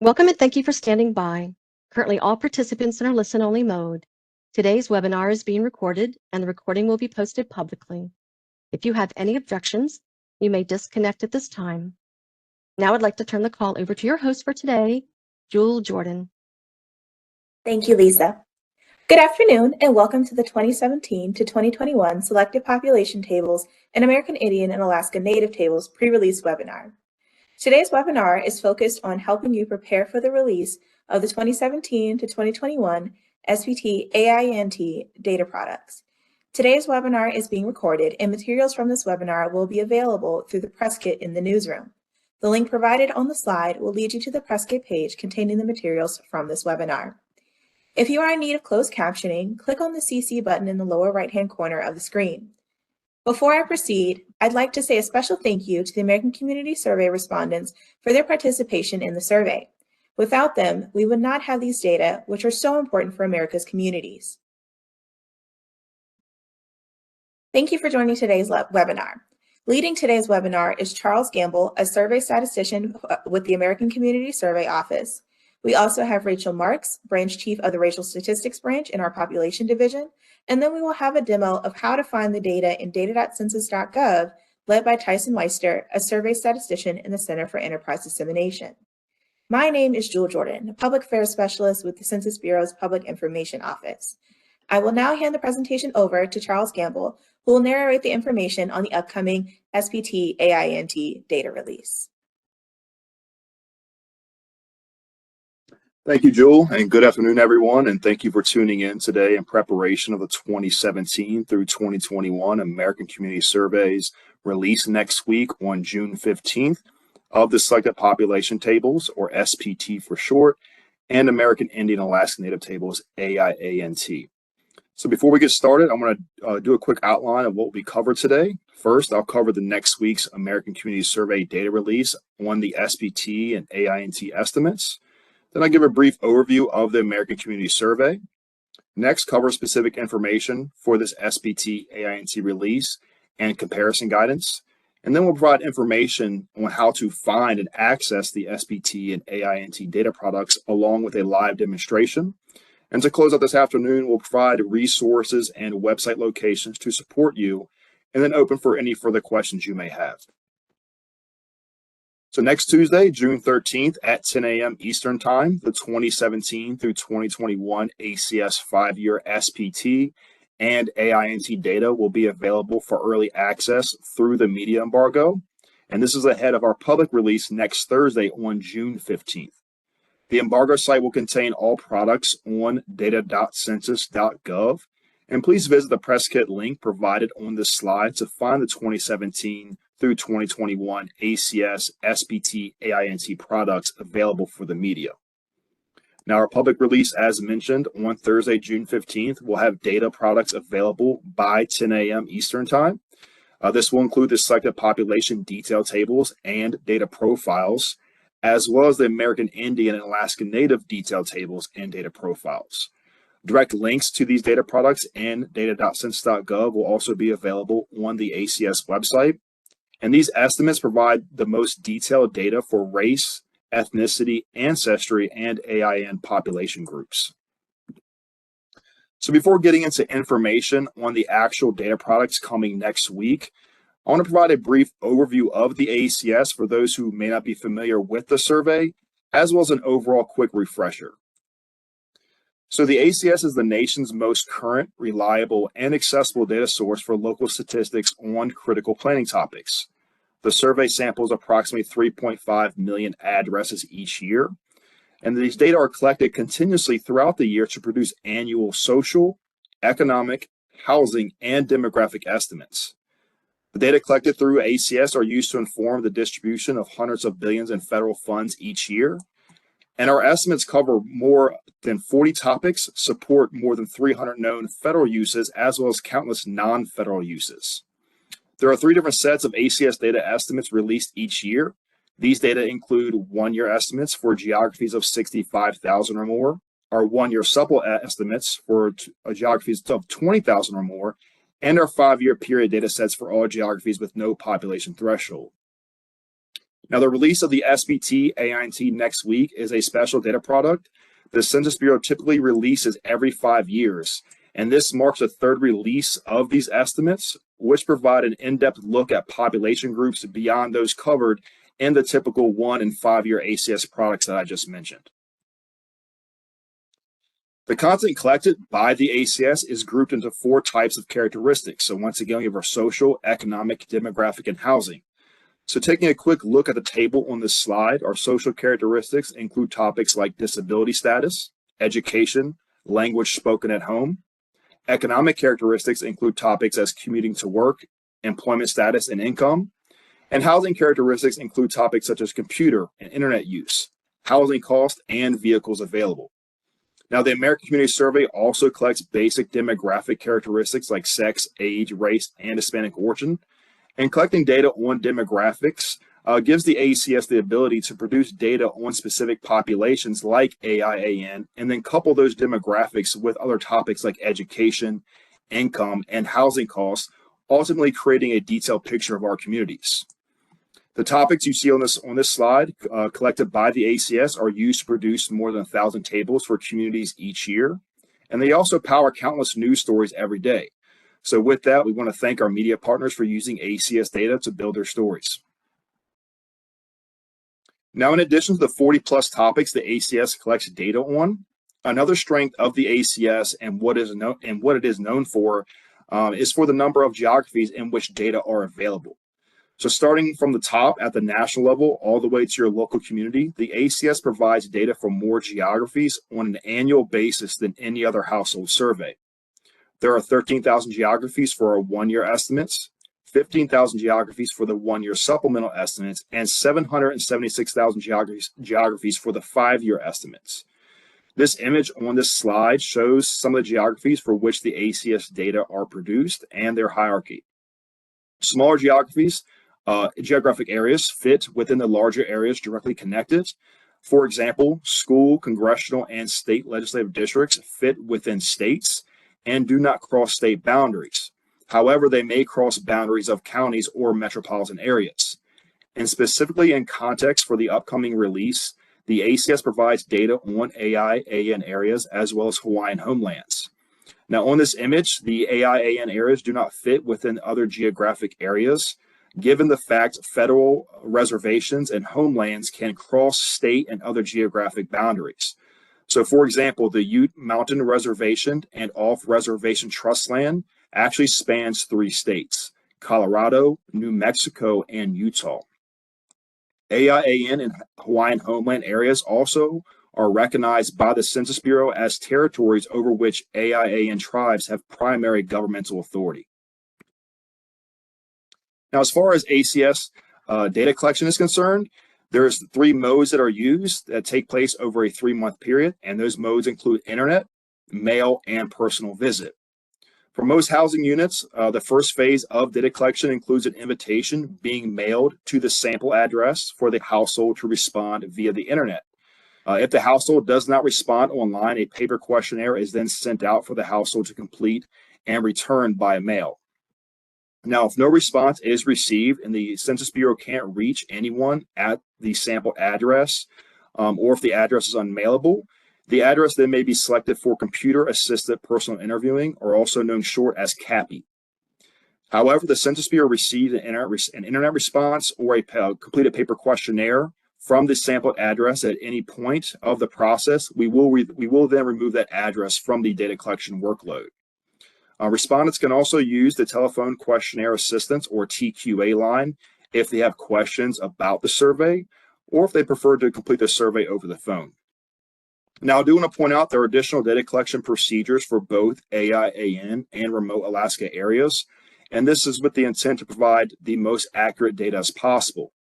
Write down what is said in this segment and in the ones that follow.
Welcome and thank you for standing by. Currently, all participants in our listen-only mode. Today's webinar is being recorded and the recording will be posted publicly. If you have any objections, you may disconnect at this time. Now I'd like to turn the call over to your host for today, Jewel Jordan. Thank you, Lisa. Good afternoon and welcome to the 2017 to 2021 Selected Population Tables and American Indian and Alaska Native Tables pre-release webinar. Today's webinar is focused on helping you prepare for the release of the 2017 to 2021 SPT AINT data products. Today's webinar is being recorded and materials from this webinar will be available through the press kit in the newsroom. The link provided on the slide will lead you to the press kit page containing the materials from this webinar. If you are in need of closed captioning, click on the CC button in the lower right-hand corner of the screen. Before I proceed, I'd like to say a special thank you to the American Community Survey respondents for their participation in the survey. Without them, we would not have these data, which are so important for America's communities. Thank you for joining today's webinar. Leading today's webinar is Charles Gamble, a survey statistician with the American Community Survey Office. We also have Rachel Marks, branch chief of the Racial Statistics branch in our population division, and then we will have a demo of how to find the data in data.census.gov, led by Tyson Weister, a survey statistician in the Center for Enterprise Dissemination. My name is Jewel Jordan, a public affairs specialist with the Census Bureau's Public Information Office. I will now hand the presentation over to Charles Gamble, who will narrate the information on the upcoming SPT AINT data release. Thank you, Jewel, and good afternoon, everyone, and thank you for tuning in today in preparation of the 2017 through 2021 American Community Surveys release next week on June 15th of the Selected Population Tables, or SPT for short, and American Indian Alaska Native Tables, AIANT. So before we get started, I'm going to do a quick outline of what we covered today. First, I'll cover the next week's American Community Survey data release on the SPT and AINT estimates. Then I give a brief overview of the American Community Survey. Next, cover specific information for this SPT AINT release and comparison guidance. And then we'll provide information on how to find and access the SPT and AINT data products along with a live demonstration. And to close out this afternoon, we'll provide resources and website locations to support you and then open for any further questions you may have. So next Tuesday, June 13th at 10 a.m. Eastern Time, the 2017 through 2021 ACS 5-year SPT and AINT data will be available for early access through the media embargo. And this is ahead of our public release next Thursday on June 15th. The embargo site will contain all products on data.census.gov. And please visit the press kit link provided on this slide to find the 2017 through 2021 ACS SPT AINT products available for the media. Now, our public release, as mentioned, on Thursday, June 15th, will have data products available by 10 a.m. Eastern Time. This will include the selected population detail tables and data profiles, as well as the American Indian and Alaska Native detail tables and data profiles. Direct links to these data products and data.census.gov will also be available on the ACS website. And these estimates provide the most detailed data for race, ethnicity, ancestry, and AIN population groups. So before getting into information on the actual data products coming next week, I want to provide a brief overview of the ACS for those who may not be familiar with the survey, as well as an overall quick refresher. So the ACS is the nation's most current, reliable, and accessible data source for local statistics on critical planning topics. The survey samples approximately 3.5 million addresses each year, and these data are collected continuously throughout the year to produce annual social, economic, housing, and demographic estimates. The data collected through ACS are used to inform the distribution of hundreds of billions in federal funds each year. And our estimates cover more than 40 topics, support more than 300 known federal uses, as well as countless non-federal uses. There are 3 different sets of ACS data estimates released each year. These data include 1-year estimates for geographies of 65,000 or more, our 1-year supplemental estimates for geographies of 20,000 or more, and our 5-year period data sets for all geographies with no population threshold. Now, the release of the SBT AINT next week is a special data product the Census Bureau typically releases every 5 years, and this marks the third release of these estimates, which provide an in-depth look at population groups beyond those covered in the typical 1 and 5 year ACS products that I just mentioned. The content collected by the ACS is grouped into 4 types of characteristics. So once again, we have our social, economic, demographic, and housing. So taking a quick look at the table on this slide, our social characteristics include topics like disability status, education, language spoken at home. Economic characteristics include topics as commuting to work, employment status, and income. And housing characteristics include topics such as computer and internet use, housing cost, and vehicles available. Now, the American Community Survey also collects basic demographic characteristics like sex, age, race, and Hispanic origin. And collecting data on demographics gives the ACS the ability to produce data on specific populations like AIAN, and then couple those demographics with other topics like education, income, and housing costs, ultimately creating a detailed picture of our communities. The topics you see on this slide collected by the ACS are used to produce more than 1,000 tables for communities each year, and they also power countless news stories every day. So with that, we want to thank our media partners for using ACS data to build their stories. Now, in addition to the 40+ topics the ACS collects data on, another strength of the ACS and what it is known for is for the number of geographies in which data are available. So starting from the top at the national level all the way to your local community, the ACS provides data for more geographies on an annual basis than any other household survey. There are 13,000 geographies for our 1-year estimates, 15,000 geographies for the 1-year supplemental estimates, and 776,000 geographies for the 5-year estimates. This image on this slide shows some of the geographies for which the ACS data are produced and their hierarchy. Smaller geographic areas fit within the larger areas directly connected. For example, school, congressional, and state legislative districts fit within states and do not cross state boundaries. However, they may cross boundaries of counties or metropolitan areas. And specifically in context for the upcoming release, the ACS provides data on AIAN areas as well as Hawaiian homelands. Now on this image, the AIAN areas do not fit within other geographic areas, given the fact federal reservations and homelands can cross state and other geographic boundaries. So for example, the Ute Mountain Reservation and off-reservation trust land actually spans 3 states, Colorado, New Mexico, and Utah. AIAN and Hawaiian homeland areas also are recognized by the Census Bureau as territories over which AIAN tribes have primary governmental authority. Now, as far as ACS data collection is concerned, there's 3 modes that are used that take place over a 3-month period, and those modes include internet, mail, and personal visit. For most housing units, the first phase of data collection includes an invitation being mailed to the sample address for the household to respond via the internet. If the household does not respond online, a paper questionnaire is then sent out for the household to complete and returned by mail. Now, if no response is received and the Census Bureau can't reach anyone at the sample address, or if the address is unmailable, the address then may be selected for computer-assisted personal interviewing, or also known short as CAPI. However, the Census Bureau received an internet response or a completed paper questionnaire from the sample address at any point of the process, we will then remove that address from the data collection workload. Respondents can also use the telephone questionnaire assistance or TQA line if they have questions about the survey or if they prefer to complete the survey over the phone. Now, I do want to point out there are additional data collection procedures for both AIAN and remote Alaska areas, and this is with the intent to provide the most accurate data as possible.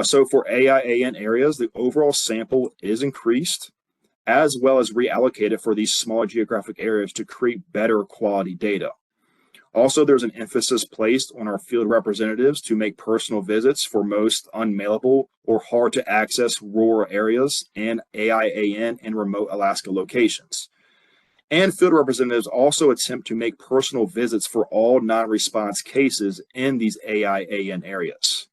So for AIAN areas, the overall sample is increased, as well as reallocated for these small geographic areas to create better quality data. Also, there's an emphasis placed on our field representatives to make personal visits for most unmailable or hard to access rural areas and AIAN and remote Alaska locations. And field representatives also attempt to make personal visits for all non-response cases in these AIAN areas.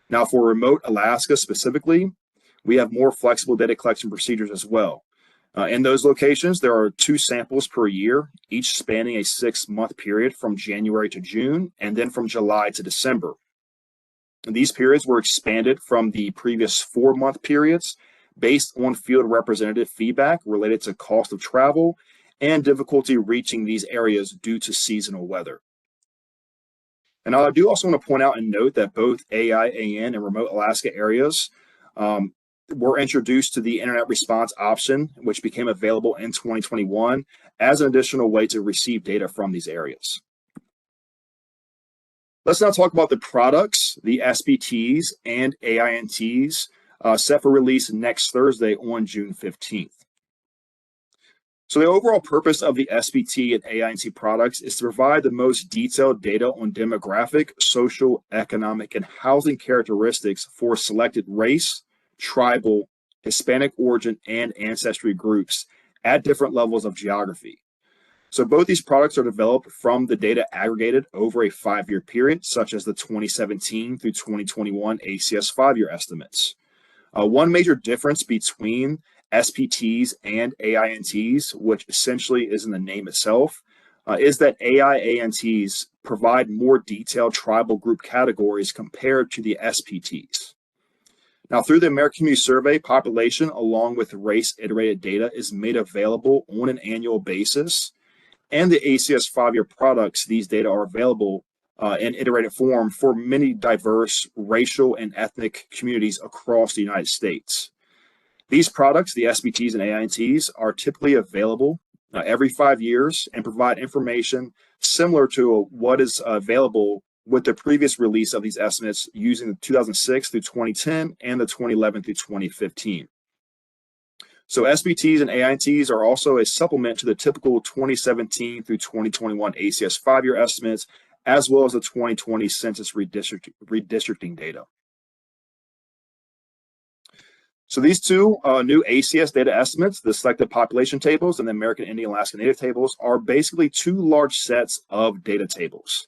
Now, for remote Alaska specifically, we have more flexible data collection procedures as well. In those locations, there are 2 samples per year, each spanning a 6-month period from January to June, and then from July to December. And these periods were expanded from the previous 4-month periods based on field representative feedback related to cost of travel and difficulty reaching these areas due to seasonal weather. And I do also want to point out and note that both AIAN and remote Alaska areas were introduced to the internet response option, which became available in 2021 as an additional way to receive data from these areas. Let's now talk about the products, the SBTs and AINTs set for release next Thursday on June 15th. So the overall purpose of the SBT and AINT products is to provide the most detailed data on demographic, social, economic, and housing characteristics for selected race, tribal, Hispanic origin, and ancestry groups at different levels of geography. So both these products are developed from the data aggregated over a 5-year period, such as the 2017 through 2021 ACS 5-year estimates. One major difference between SPTs and AINTs, which essentially is in the name itself, is that AINTs provide more detailed tribal group categories compared to the SPTs. Now, through the American Community Survey, population along with race iterated data is made available on an annual basis, and the ACS 5-year products, these data are available in iterated form for many diverse racial and ethnic communities across the United States. These products, the SBTs and AINTs, are typically available every 5 years and provide information similar to what is available with the previous release of these estimates using the 2006 through 2010 and the 2011 through 2015. So SBTs and AINTs are also a supplement to the typical 2017 through 2021 ACS 5-year estimates, as well as the 2020 census redistricting data. So these 2 new ACS data estimates, the selected population tables and the American Indian Alaska Native tables, are basically 2 large sets of data tables,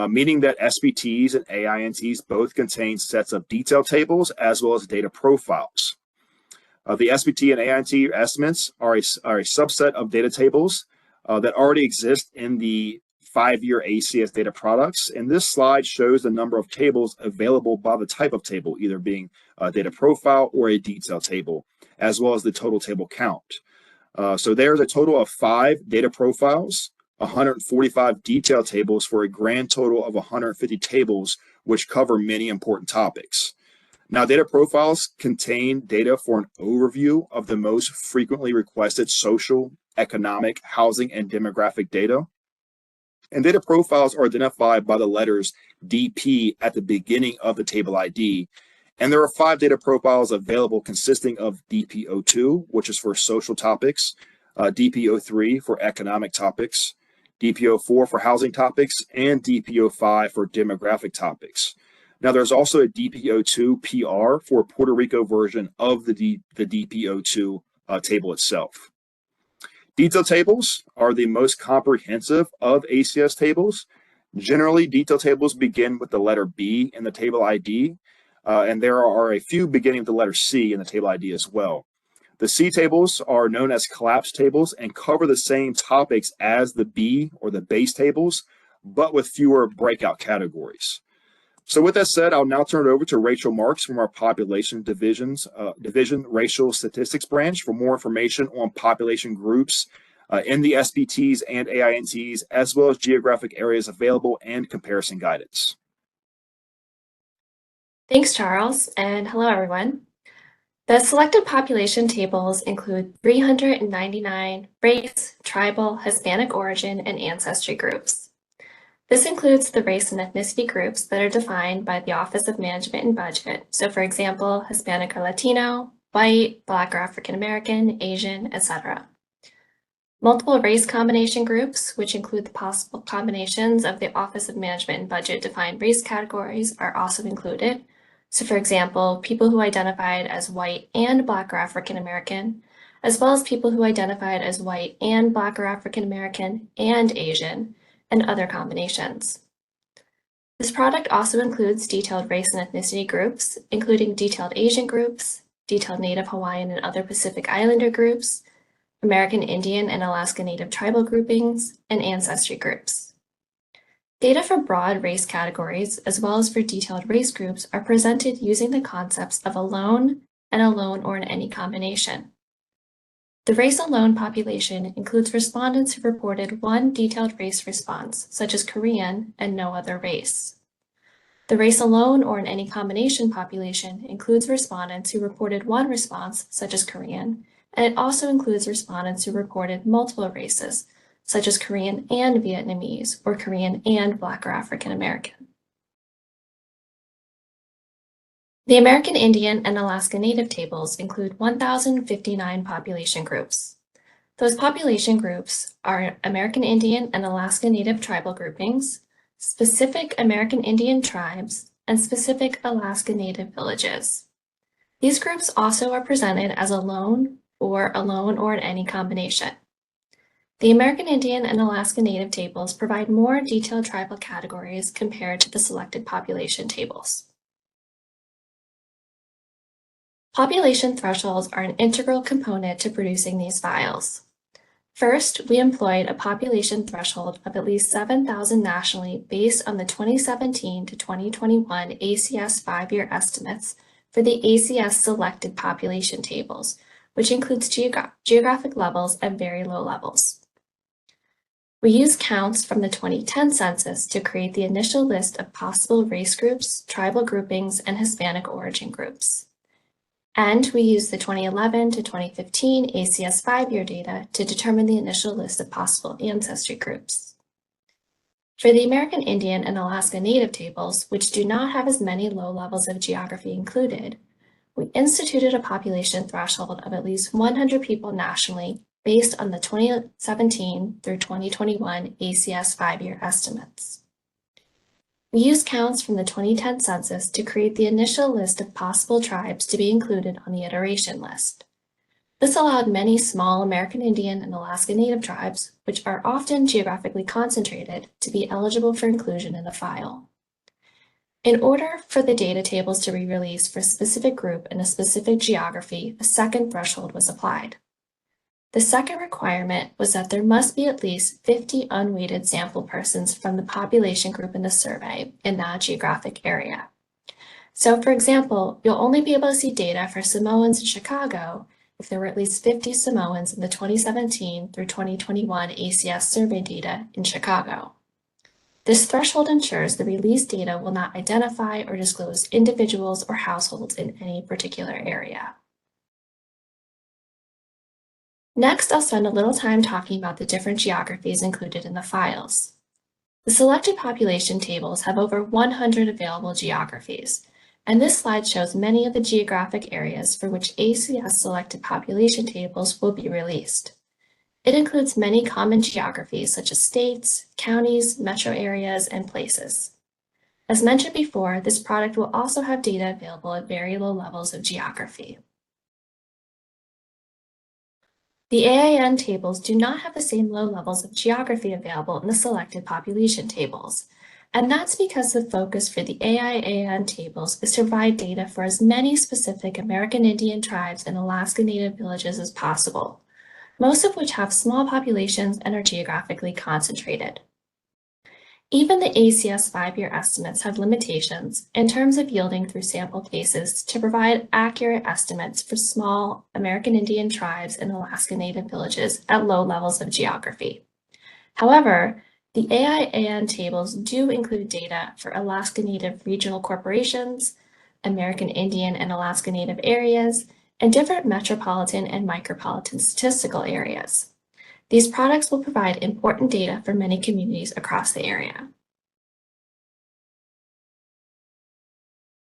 meaning that SBTs and AINTs both contain sets of detailed tables as well as data profiles. The SBT and AINT estimates are a subset of data tables that already exist in the 5-year ACS data products. And this slide shows the number of tables available by the type of table, either being a data profile or a detailed table, as well as the total table count. So there's a total of 5 data profiles, 145 detailed tables for a grand total of 150 tables, which cover many important topics. Now, data profiles contain data for an overview of the most frequently requested social, economic, housing, and demographic data. And data profiles are identified by the letters DP at the beginning of the table ID. And there are 5 data profiles available consisting of DP02, which is for social topics, DP03 for economic topics, DP04 for housing topics, and DP05 for demographic topics. Now, there's also a DP02 PR for a Puerto Rico version of the DP02 table itself. Detailed tables are the most comprehensive of ACS tables. Generally, detailed tables begin with the letter B in the table ID, and there are a few beginning with the letter C in the table ID as well. The C tables are known as collapsed tables and cover the same topics as the B or the base tables, but with fewer breakout categories. So with that said, I'll now turn it over to Rachel Marks from our Population Division Racial Statistics Branch for more information on population groups in the SBTs and AINTs, as well as geographic areas available and comparison guidance. Thanks, Charles, and hello, everyone. The selected population tables include 399 race, tribal, Hispanic origin, and ancestry groups. This includes the race and ethnicity groups that are defined by the Office of Management and Budget. So for example, Hispanic or Latino, white, Black or African American, Asian, etc. Multiple race combination groups, which include the possible combinations of the Office of Management and Budget defined race categories, are also included. So for example, people who identified as white and Black or African American, as well as people who identified as white and Black or African American and Asian, and other combinations. This product also includes detailed race and ethnicity groups, including detailed Asian groups, detailed Native Hawaiian and other Pacific Islander groups, American Indian and Alaska Native tribal groupings, and ancestry groups. Data for broad race categories, as well as for detailed race groups, are presented using the concepts of alone and alone or in any combination. The race alone population includes respondents who reported one detailed race response, such as Korean, and no other race. The race alone or in any combination population includes respondents who reported one response, such as Korean, and it also includes respondents who reported multiple races, such as Korean and Vietnamese, or Korean and Black or African American. The American Indian and Alaska Native tables include 1,059 population groups. Those population groups are American Indian and Alaska Native tribal groupings, specific American Indian tribes, and specific Alaska Native villages. These groups also are presented as alone or in any combination. The American Indian and Alaska Native tables provide more detailed tribal categories compared to the selected population tables. Population thresholds are an integral component to producing these files. First, we employed a population threshold of at least 7,000 nationally based on the 2017 to 2021 ACS 5-year estimates for the ACS selected population tables, which includes geographic levels and very low levels. We used counts from the 2010 census to create the initial list of possible race groups, tribal groupings, and Hispanic origin groups. And we used the 2011 to 2015 ACS 5-year data to determine the initial list of possible ancestry groups. For the American Indian and Alaska Native tables, which do not have as many low levels of geography included, we instituted a population threshold of at least 100 people nationally based on the 2017 through 2021 ACS 5-year estimates. We used counts from the 2010 census to create the initial list of possible tribes to be included on the iteration list. This allowed many small American Indian and Alaska Native tribes, which are often geographically concentrated, to be eligible for inclusion in the file. In order for the data tables to be released for a specific group in a specific geography, a second threshold was applied. The second requirement was that there must be at least 50 unweighted sample persons from the population group in the survey in that geographic area. So, for example, you'll only be able to see data for Samoans in Chicago if there were at least 50 Samoans in the 2017 through 2021 ACS survey data in Chicago. This threshold ensures the released data will not identify or disclose individuals or households in any particular area. Next, I'll spend a little time talking about the different geographies included in the files. The selected population tables have over 100 available geographies, and this slide shows many of the geographic areas for which ACS selected population tables will be released. It includes many common geographies such as states, counties, metro areas, and places. As mentioned before, this product will also have data available at very low levels of geography. The AIN tables do not have the same low levels of geography available in the selected population tables, and that's because the focus for the AIAN tables is to provide data for as many specific American Indian tribes and Alaska Native villages as possible, most of which have small populations and are geographically concentrated. Even the ACS 5-year estimates have limitations in terms of yielding through sample cases to provide accurate estimates for small American Indian tribes and Alaska Native villages at low levels of geography. However, the AIAN tables do include data for Alaska Native regional corporations, American Indian and Alaska Native areas, and different metropolitan and micropolitan statistical areas. These products will provide important data for many communities across the area.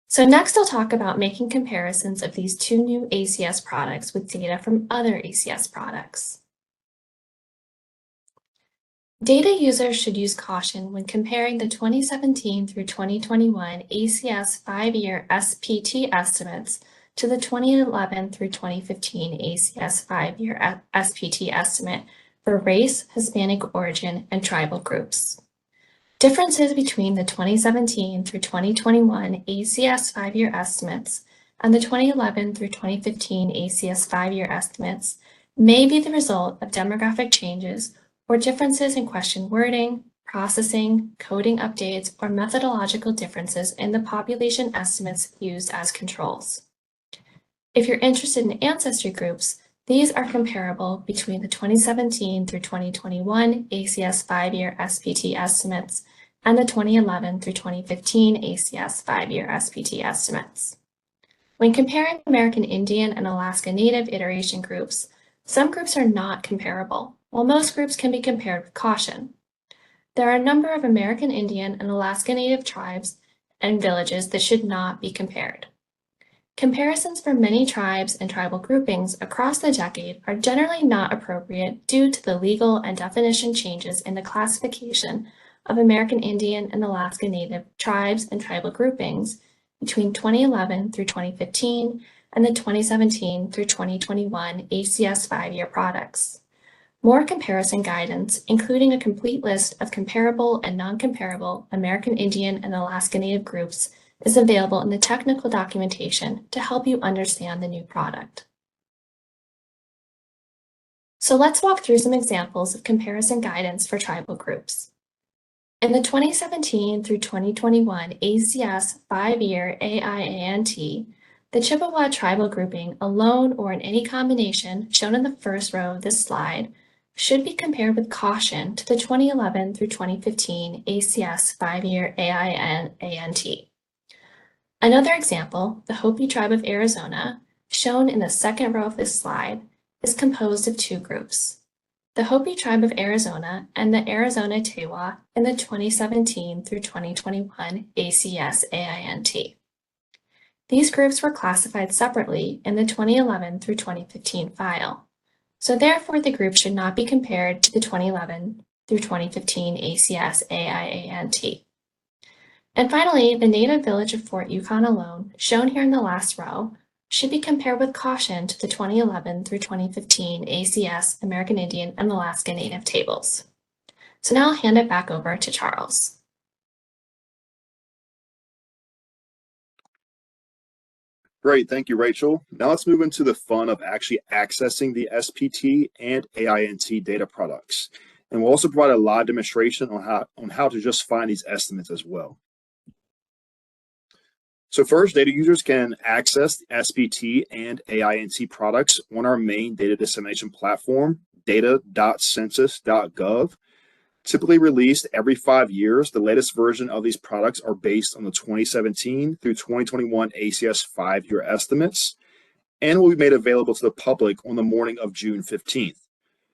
So next I'll talk about making comparisons of these two new ACS products with data from other ACS products. Data users should use caution when comparing the 2017 through 2021 ACS 5-year SPT estimates to the 2011 through 2015 ACS 5-year SPT estimate for race, Hispanic origin, and tribal groups. Differences between the 2017 through 2021 ACS 5-year estimates and the 2011 through 2015 ACS 5-year estimates may be the result of demographic changes or differences in question wording, processing, coding updates, or methodological differences in the population estimates used as controls. If you're interested in ancestry groups, these are comparable between the 2017 through 2021 ACS 5-year SPT estimates and the 2011 through 2015 ACS 5-year SPT estimates. When comparing American Indian and Alaska Native iteration groups, some groups are not comparable, while most groups can be compared with caution. There are a number of American Indian and Alaska Native tribes and villages that should not be compared. Comparisons for many tribes and tribal groupings across the decade are generally not appropriate due to the legal and definition changes in the classification of American Indian and Alaska Native tribes and tribal groupings between 2011 through 2015 and the 2017 through 2021 ACS 5-year products. More comparison guidance, including a complete list of comparable and non-comparable American Indian and Alaska Native groups, is available in the technical documentation to help you understand the new product. So let's walk through some examples of comparison guidance for tribal groups. In the 2017 through 2021 ACS 5-year AIANT, the Chippewa tribal grouping alone or in any combination shown in the first row of this slide should be compared with caution to the 2011 through 2015 ACS 5-year AIANT. Another example, the Hopi tribe of Arizona, shown in the second row of this slide, is composed of two groups, the Hopi tribe of Arizona and the Arizona Tewa in the 2017 through 2021 ACS AINT. These groups were classified separately in the 2011 through 2015 file, so therefore the group should not be compared to the 2011 through 2015 ACS AIANT. And finally, the native village of Fort Yukon alone, shown here in the last row, should be compared with caution to the 2011 through 2015 ACS American Indian and Alaska Native tables. So now I'll hand it back over to Charles. Great, thank you, Rachel. Now let's move into the fun of actually accessing the SPT and AINT data products. And we'll also provide a live demonstration on how to just find these estimates as well. So first, data users can access the SPT and AINT products on our main data dissemination platform, data.census.gov. Typically released every 5 years, the latest version of these products are based on the 2017 through 2021 ACS 5-year estimates and will be made available to the public on the morning of June 15th.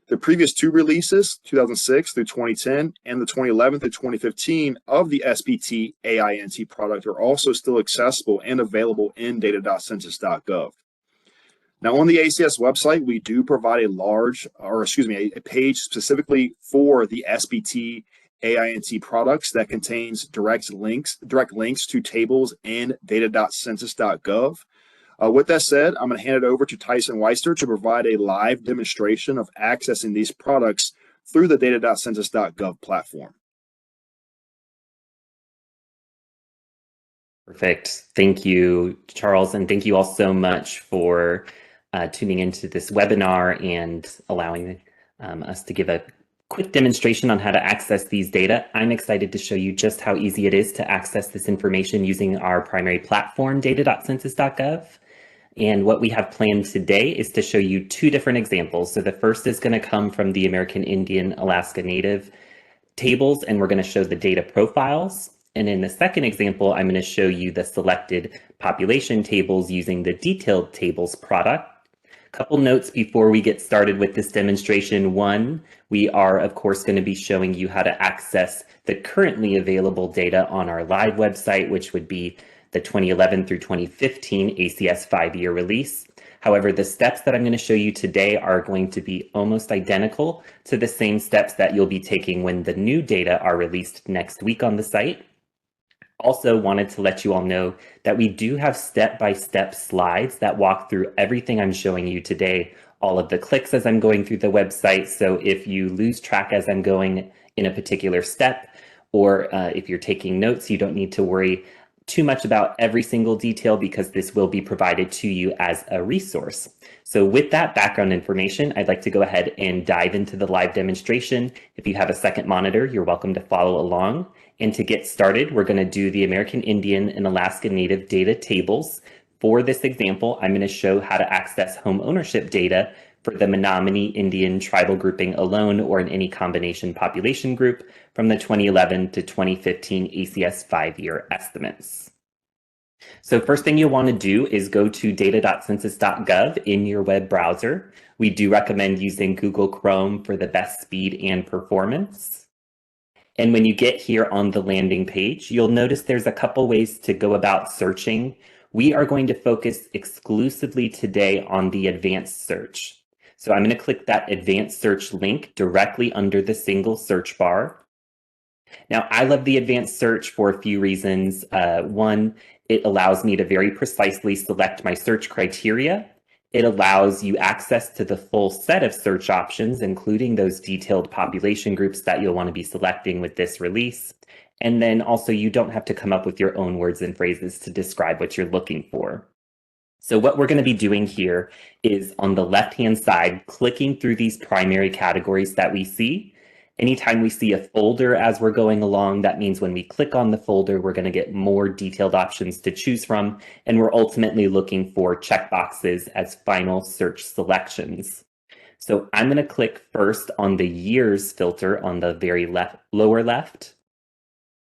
The previous two releases, 2006 through 2010 and the 2011 through 2015 of the SPT AINT product are also still accessible and available in data.census.gov. Now on the ACS website, we do provide a page specifically for the SPT AINT products that contains direct links to tables in data.census.gov. With that said, I'm going to hand it over to Tyson Weister to provide a live demonstration of accessing these products through the data.census.gov platform. Perfect. Thank you, Charles, and thank you all so much for tuning into this webinar and allowing us to give a quick demonstration on how to access these data. I'm excited to show you just how easy it is to access this information using our primary platform, data.census.gov. And what we have planned today is to show you two different examples. So the first is going to come from the American Indian, Alaska Native tables, and we're going to show the data profiles. And in the second example, I'm going to show you the selected population tables using the detailed tables product. Couple notes before we get started with this demonstration. One, we are of course going to be showing you how to access the currently available data on our live website, which would be the 2011 through 2015 ACS 5-year release. However, the steps that I'm going to show you today are going to be almost identical to the same steps that you'll be taking when the new data are released next week on the site. Also wanted to let you all know that we do have step-by-step slides that walk through everything I'm showing you today, all of the clicks as I'm going through the website. So if you lose track as I'm going in a particular step, or if you're taking notes, you don't need to worry too much about every single detail because this will be provided to you as a resource. So with that background information, I'd like to go ahead and dive into the live demonstration. If you have a second monitor, you're welcome to follow along. And to get started, we're going to do the American Indian and Alaska Native data tables. For this example, I'm going to show how to access home ownership data for the Menominee Indian tribal grouping alone or in any combination population group from the 2011 to 2015 ACS 5-year estimates. So first thing you'll want to do is go to data.census.gov in your web browser. We do recommend using Google Chrome for the best speed and performance. And when you get here on the landing page, you'll notice there's a couple ways to go about searching. We are going to focus exclusively today on the advanced search. So I'm going to click that advanced search link directly under the single search bar. Now, I love the advanced search for a few reasons. One, it allows me to very precisely select my search criteria. It allows you access to the full set of search options, including those detailed population groups that you'll want to be selecting with this release. And then also you don't have to come up with your own words and phrases to describe what you're looking for. So what we're going to be doing here is on the left-hand side, clicking through these primary categories that we see. Anytime we see a folder as we're going along, that means when we click on the folder, we're going to get more detailed options to choose from, and we're ultimately looking for checkboxes as final search selections. So I'm going to click first on the years filter on the very lower left.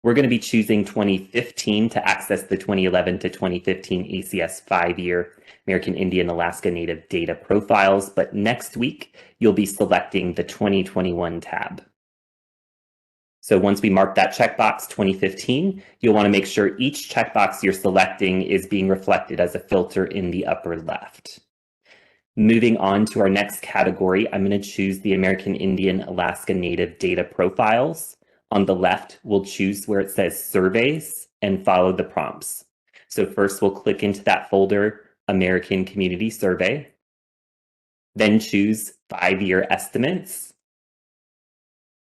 We're going to be choosing 2015 to access the 2011 to 2015 ACS 5-year American Indian Alaska Native data profiles, but next week you'll be selecting the 2021 tab. So once we mark that checkbox 2015, you'll want to make sure each checkbox you're selecting is being reflected as a filter in the upper left. Moving on to our next category, I'm going to choose the American Indian Alaska Native data profiles. On the left, we'll choose where it says surveys and follow the prompts. So first we'll click into that folder, American Community Survey, then choose 5-year estimates,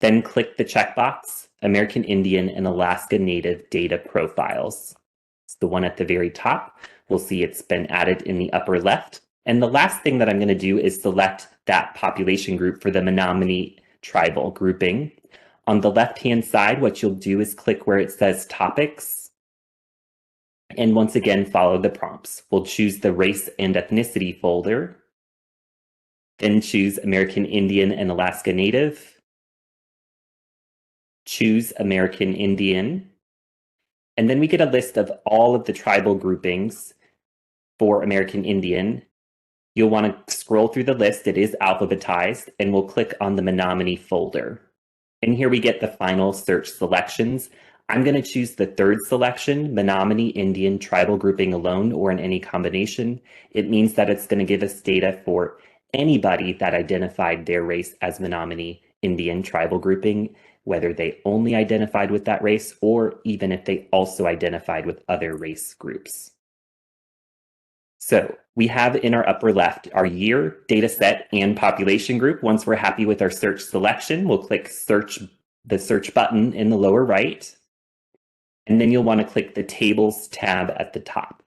then click the checkbox, American Indian and Alaska Native data profiles. It's the one at the very top. We'll see it's been added in the upper left. And the last thing that I'm going to do is select that population group for the Menominee tribal grouping. On the left-hand side, what you'll do is click where it says topics. And once again, follow the prompts. We'll choose the race and ethnicity folder, then choose American Indian and Alaska Native, choose American Indian, and then we get a list of all of the tribal groupings for American Indian. You'll want to scroll through the list. It is alphabetized, and we'll click on the Menominee folder. And here we get the final search selections. I'm going to choose the third selection, Menominee Indian tribal grouping alone or in any combination. It means that it's going to give us data for anybody that identified their race as Menominee Indian tribal grouping, whether they only identified with that race or even if they also identified with other race groups. So we have in our upper left our year, data set, and population group. Once we're happy with our search selection, we'll click the search button in the lower right. And then you'll want to click the tables tab at the top.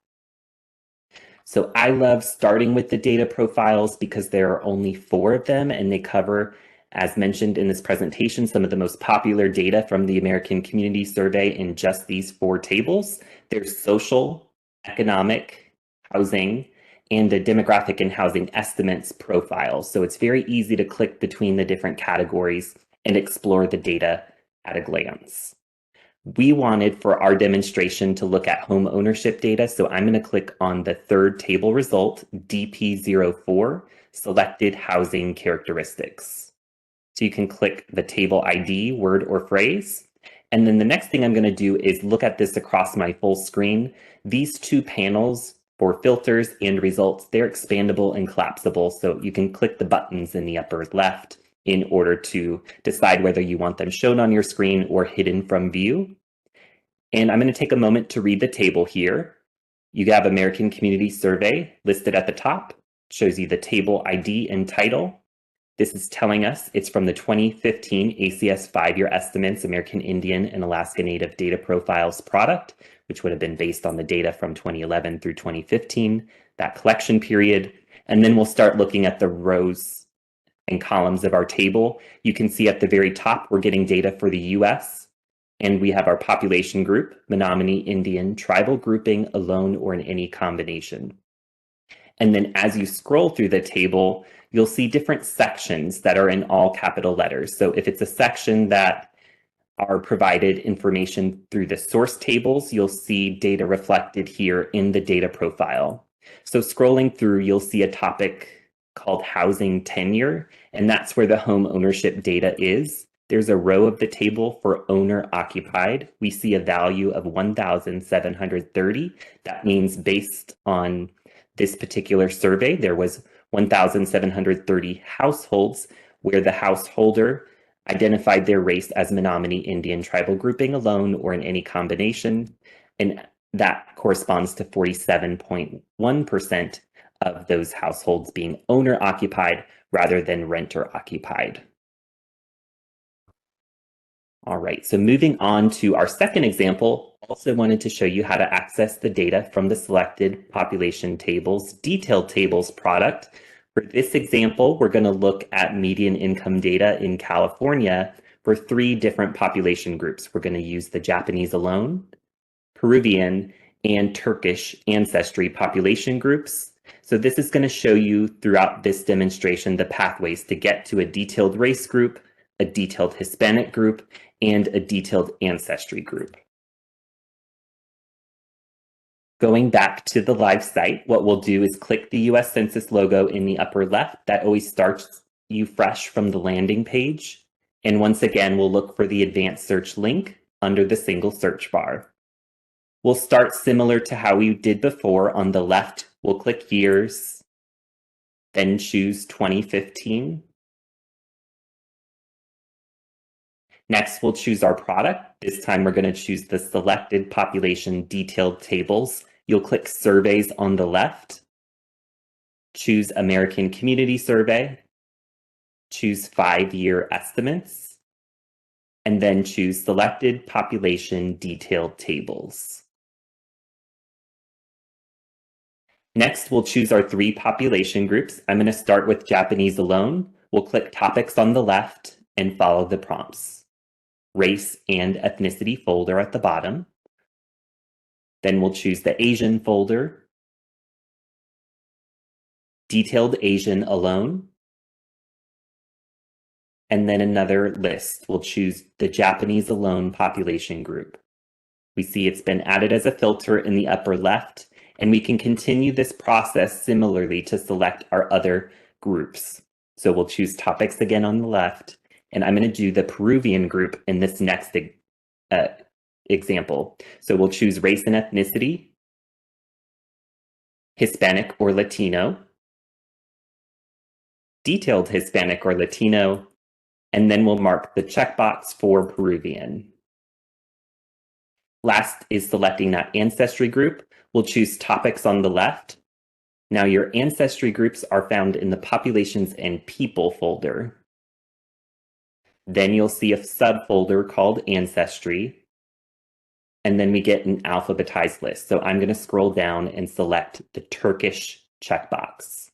So I love starting with the data profiles because there are only 4 of them and they cover, as mentioned in this presentation, some of the most popular data from the American Community Survey in just these 4 tables. There's social, economic, housing, and a demographic and housing estimates profile. So it's very easy to click between the different categories and explore the data at a glance. We wanted for our demonstration to look at home ownership data, so I'm going to click on the third table result, DP04, selected housing characteristics. So you can click the table ID, word or phrase. And then the next thing I'm going to do is look at this across my full screen. These 2 panels for filters and results, they're expandable and collapsible, so you can click the buttons in the upper left in order to decide whether you want them shown on your screen or hidden from view. And I'm going to take a moment to read the table here. You have American Community Survey listed at the top, shows you the table ID and title. This is telling us it's from the 2015 ACS 5-year estimates, American Indian and Alaska Native Data Profiles product, which would have been based on the data from 2011 through 2015, that collection period. And then we'll start looking at the rows and columns of our table. You can see at the very top, we're getting data for the US, and we have our population group, Menominee Indian, tribal grouping, alone or in any combination. And then as you scroll through the table, you'll see different sections that are in all capital letters. So if it's a section that are provided information through the source tables, you'll see data reflected here in the data profile. So scrolling through, you'll see a topic called housing tenure, and that's where the home ownership data is. There's a row of the table for owner occupied. We see a value of 1,730. That means based on this particular survey, there was 1,730 households where the householder identified their race as Menominee Indian tribal grouping alone or in any combination, and that corresponds to 47.1% of those households being owner occupied rather than renter occupied. All right, so moving on to our second example, also wanted to show you how to access the data from the selected population tables, detailed tables product. For this example, we're going to look at median income data in California for 3 different population groups. We're going to use the Japanese alone, Peruvian, and Turkish ancestry population groups. So this is going to show you throughout this demonstration the pathways to get to a detailed race group, a detailed Hispanic group, and a detailed ancestry group. Going back to the live site, what we'll do is click the US Census logo in the upper left. That always starts you fresh from the landing page. And once again, we'll look for the advanced search link under the single search bar. We'll start similar to how we did before. On the left, we'll click years, then choose 2015. Next, we'll choose our product. This time we're going to choose the selected population detailed tables. You'll click surveys on the left, choose American Community Survey, choose 5-year estimates, and then choose selected population detailed tables. Next, we'll choose our 3 population groups. I'm going to start with Japanese alone. We'll click topics on the left and follow the prompts. Race and ethnicity folder at the bottom. Then we'll choose the Asian folder, detailed Asian alone, and then another list. We'll choose the Japanese alone population group. We see it's been added as a filter in the upper left, and we can continue this process similarly to select our other groups. So we'll choose topics again on the left, and I'm going to do the Peruvian group in this next example. So we'll choose race and ethnicity, Hispanic or Latino, detailed Hispanic or Latino, and then we'll mark the checkbox for Peruvian. Last is selecting that ancestry group. We'll choose topics on the left. Now your ancestry groups are found in the populations and people folder. Then you'll see a subfolder called ancestry. And then we get an alphabetized list. So I'm going to scroll down and select the Turkish checkbox.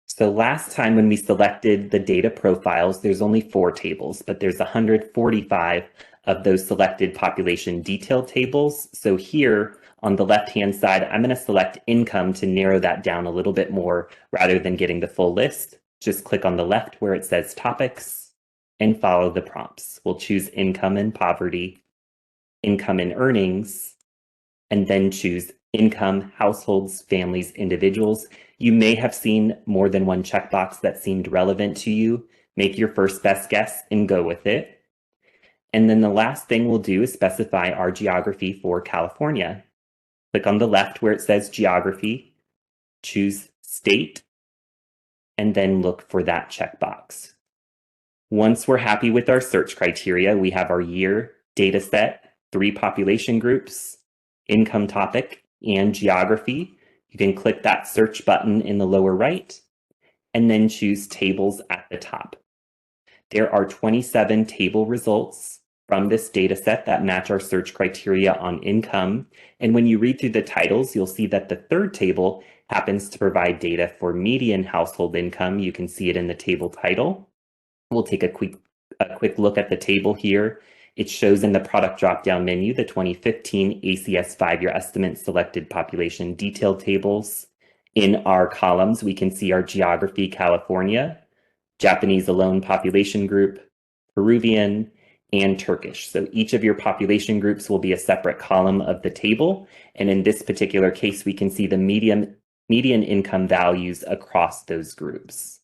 So last time when we selected the data profiles, there's only 4 tables, but there's 145 of those selected population detail tables. So here on the left-hand side, I'm going to select income to narrow that down a little bit more rather than getting the full list. Just click on the left where it says topics and follow the prompts. We'll choose income and poverty, income and earnings, and then choose income, households, families, individuals. You may have seen more than one checkbox that seemed relevant to you. Make your first best guess and go with it. And then the last thing we'll do is specify our geography for California. Click on the left where it says geography, choose state, and then look for that checkbox. Once we're happy with our search criteria, we have our year, data set, 3 population groups, income topic, and geography. You can click that search button in the lower right and then choose Tables at the top. There are 27 table results from this data set that match our search criteria on income. And when you read through the titles, you'll see that the third table happens to provide data for median household income. You can see it in the table title. We'll take a quick look at the table here. It shows in the product drop-down menu the 2015 ACS 5-year estimate selected population detail tables. In our columns, we can see our geography, California, Japanese alone population group, Peruvian, and Turkish. So each of your population groups will be a separate column of the table. And in this particular case, we can see the median income values across those groups.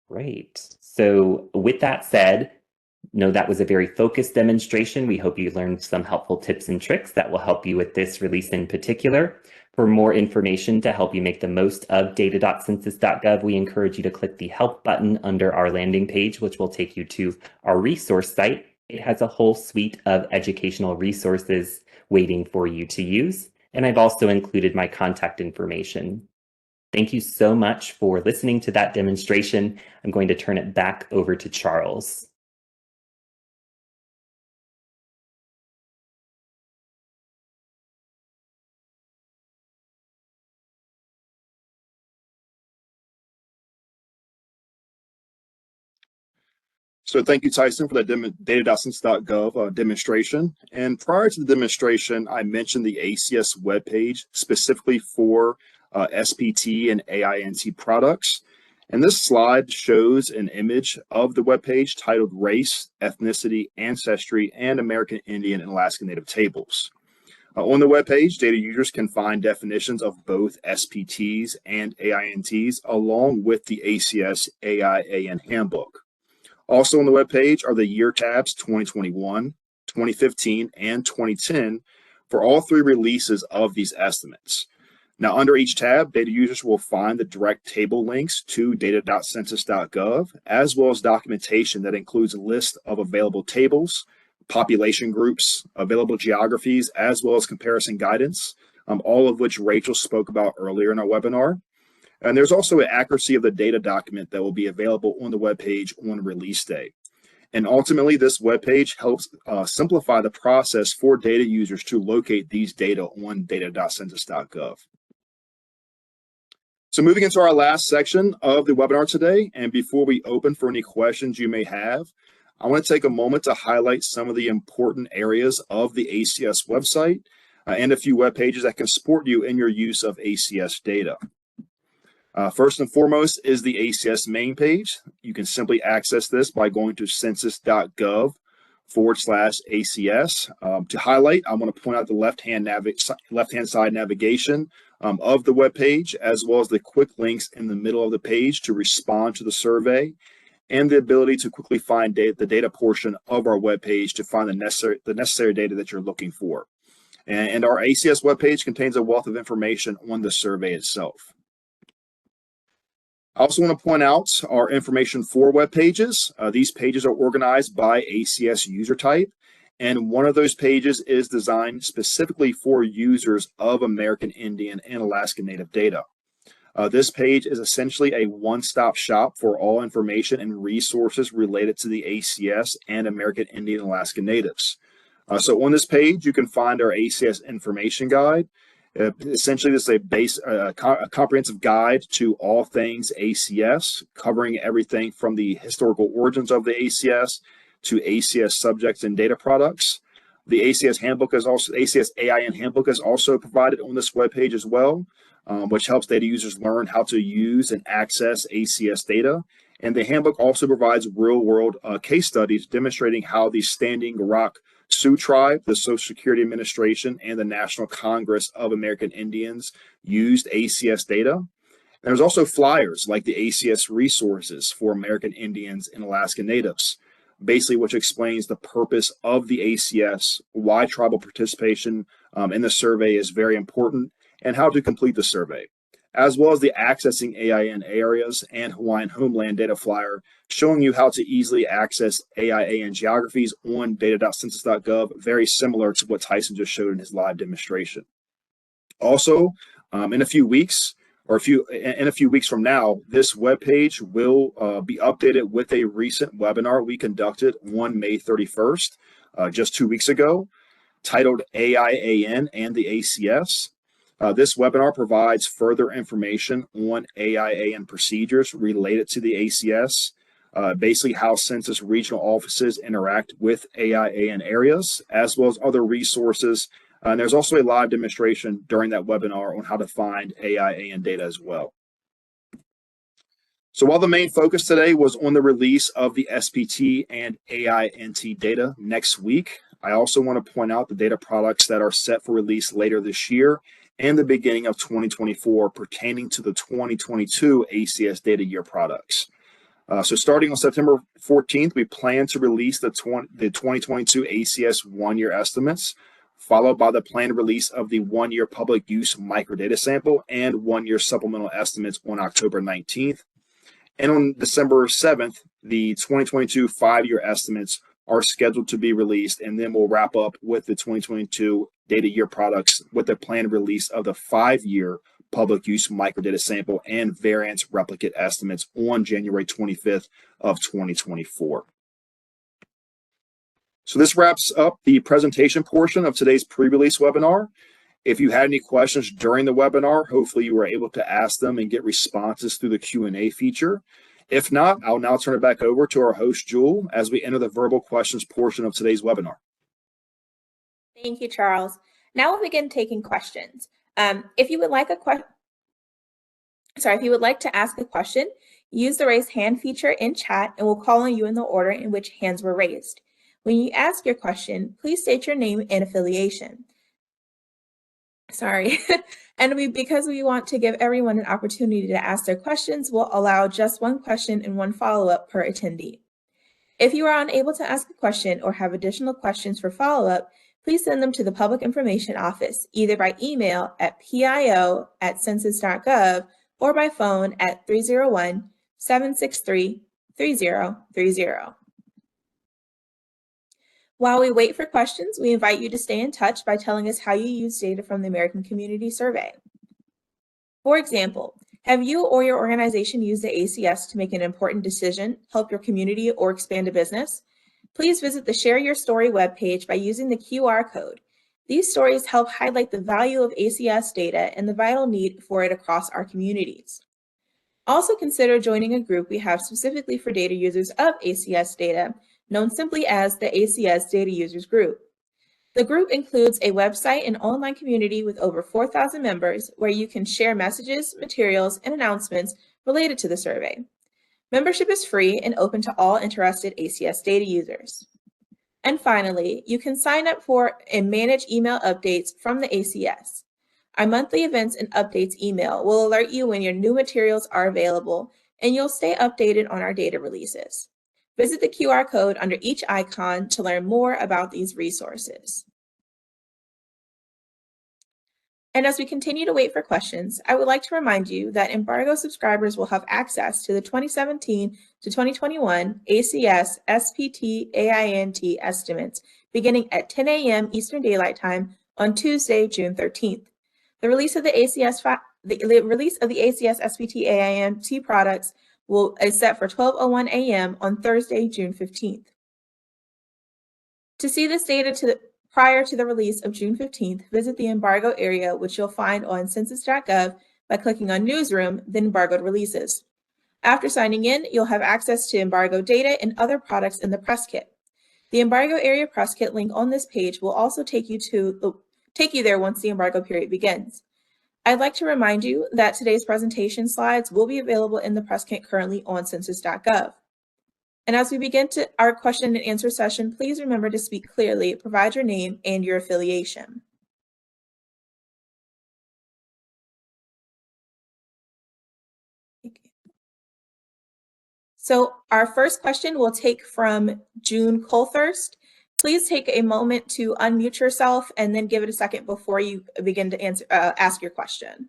Great. So with that said, that was a very focused demonstration. We hope you learned some helpful tips and tricks that will help you with this release in particular. For more information to help you make the most of data.census.gov, we encourage you to click the Help button under our landing page, which will take you to our resource site. It has a whole suite of educational resources waiting for you to use. And I've also included my contact information. Thank you so much for listening to that demonstration. I'm going to turn it back over to Charles. So thank you, Tyson, for that data.census.gov demonstration. And prior to the demonstration, I mentioned the ACS webpage specifically for SPT and AINT products. And this slide shows an image of the webpage titled Race, Ethnicity, Ancestry, and American Indian and Alaska Native Tables. On the webpage, data users can find definitions of both SPTs and AINTs along with the ACS AIAN handbook. Also on the webpage are the year tabs 2021, 2015, and 2010 for all three releases of these estimates. Now, under each tab, data users will find the direct table links to data.census.gov, as well as documentation that includes a list of available tables, population groups, available geographies, as well as comparison guidance, all of which Rachel spoke about earlier in our webinar. And there's also an accuracy of the data document that will be available on the webpage on release day. And ultimately, this webpage helps simplify the process for data users to locate these data on data.census.gov. So moving into our last section of the webinar today, and before we open for any questions you may have, I want to take a moment to highlight some of the important areas of the ACS website and a few web pages that can support you in your use of ACS data. First and foremost is the ACS main page. You can simply access this by going to census.gov/ACS. To highlight, I want to point out the left-hand side navigation of the web page, as well as the quick links in the middle of the page to respond to the survey, and the ability to quickly find the data portion of our web page to find the necessary data that you're looking for. And our ACS web page contains a wealth of information on the survey itself. I also want to point out our information for web pages. These pages are organized by ACS user type, and one of those pages is designed specifically for users of American Indian and Alaska Native data. This page is essentially a one-stop shop for all information and resources related to the ACS and American Indian and Alaska Natives. So on this page, you can find our ACS information guide. Essentially, this is a comprehensive guide to all things ACS, covering everything from the historical origins of the ACS to ACS subjects and data products. The ACS handbook is also ACS AIN handbook is also provided on this webpage as well, which helps data users learn how to use and access ACS data. And the handbook also provides real-world case studies demonstrating how the Standing Rock Sioux Tribe, the Social Security Administration, and the National Congress of American Indians used ACS data. And there's also flyers like the ACS resources for American Indians and Alaska Natives, basically which explains the purpose of the ACS, why tribal participation in the survey is very important, and how to complete the survey. as well as the Accessing AIN Areas and Hawaiian Homeland data flyer, showing you how to easily access AIAN geographies on data.census.gov, very similar to what Tyson just showed in his live demonstration. Also, in a few weeks from now, this webpage will be updated with a recent webinar we conducted on May 31st, just 2 weeks ago, titled AIAN and the ACS. This webinar provides further information on AIAN procedures related to the ACS, basically how Census regional offices interact with AIAN areas, as well as other resources. And there's also a live demonstration during that webinar on how to find AIAN data as well. So while the main focus today was on the release of the SPT and AINT data next week, I also want to point out the data products that are set for release later this year and the beginning of 2024 pertaining to the 2022 ACS data year products. So starting on September 14th, we plan to release the 2022 ACS one-year estimates, followed by the planned release of the one-year public use microdata sample and one-year supplemental estimates on October 19th. And on December 7th, the 2022 five-year estimates are scheduled to be released, and then we'll wrap up with the 2022 data year products with the planned release of the five-year public use microdata sample and variance replicate estimates on January 25th of 2024. So this wraps up the presentation portion of today's pre-release webinar. If you had any questions during the webinar, hopefully you were able to ask them and get responses through the Q&A feature. If not, I'll now turn it back over to our host, Jewel, as we enter the verbal questions portion of today's webinar. Thank you, Charles. Now we'll begin taking questions. If you would like to ask a question, use the raise hand feature in chat and we'll call on you in the order in which hands were raised. When you ask your question, please state your name and affiliation. And because we want to give everyone an opportunity to ask their questions, we'll allow just one question and one follow-up per attendee. If you are unable to ask a question or have additional questions for follow-up, please send them to the Public Information Office, either by email at pio@census.gov or by phone at 301-763-3030. While we wait for questions, we invite you to stay in touch by telling us how you use data from the American Community Survey. For example, have you or your organization used the ACS to make an important decision, help your community, or expand a business? Please visit the Share Your Story webpage by using the QR code. These stories help highlight the value of ACS data and the vital need for it across our communities. Also consider joining a group we have specifically for data users of ACS data, known simply as the ACS Data Users Group. The group includes a website and online community with over 4,000 members where you can share messages, materials, and announcements related to the survey. Membership is free and open to all interested ACS data users. And finally, you can sign up for and manage email updates from the ACS. Our monthly events and updates email will alert you when your new materials are available, and you'll stay updated on our data releases. Visit the QR code under each icon to learn more about these resources. And as we continue to wait for questions, I would like to remind you that embargo subscribers will have access to the 2017 to 2021 ACS SPT AINT estimates beginning at 10 a.m. Eastern Daylight Time on Tuesday, June 13th. The release of the ACS SPT AINT products is set for 12:01 a.m. on Thursday, June 15th. To see this data prior to the release of June 15th, visit the embargo area, which you'll find on census.gov by clicking on Newsroom, then Embargoed Releases. After signing in, you'll have access to embargo data and other products in the press kit. The embargo area press kit link on this page will also take you there once the embargo period begins. I'd like to remind you that today's presentation slides will be available in the press kit currently on census.gov. And as we begin our question and answer session, please remember to speak clearly, provide your name and your affiliation. So our first question we'll take from June Colthurst. Please take a moment to unmute yourself and then give it a second before you begin to ask your question.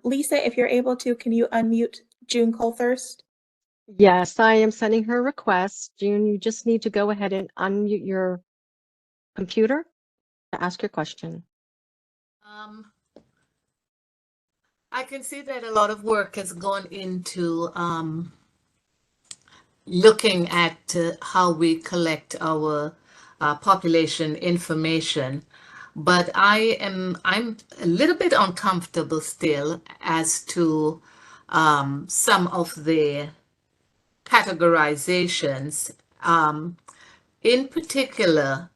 Lisa, if you're able to, can you unmute June Colthurst? Yes, I am sending her a request. June, you just need to go ahead and unmute your computer to ask your question. I can see that a lot of work has gone into looking at how we collect our population information, but I'm a little bit uncomfortable still as to some of the categorizations. In particular,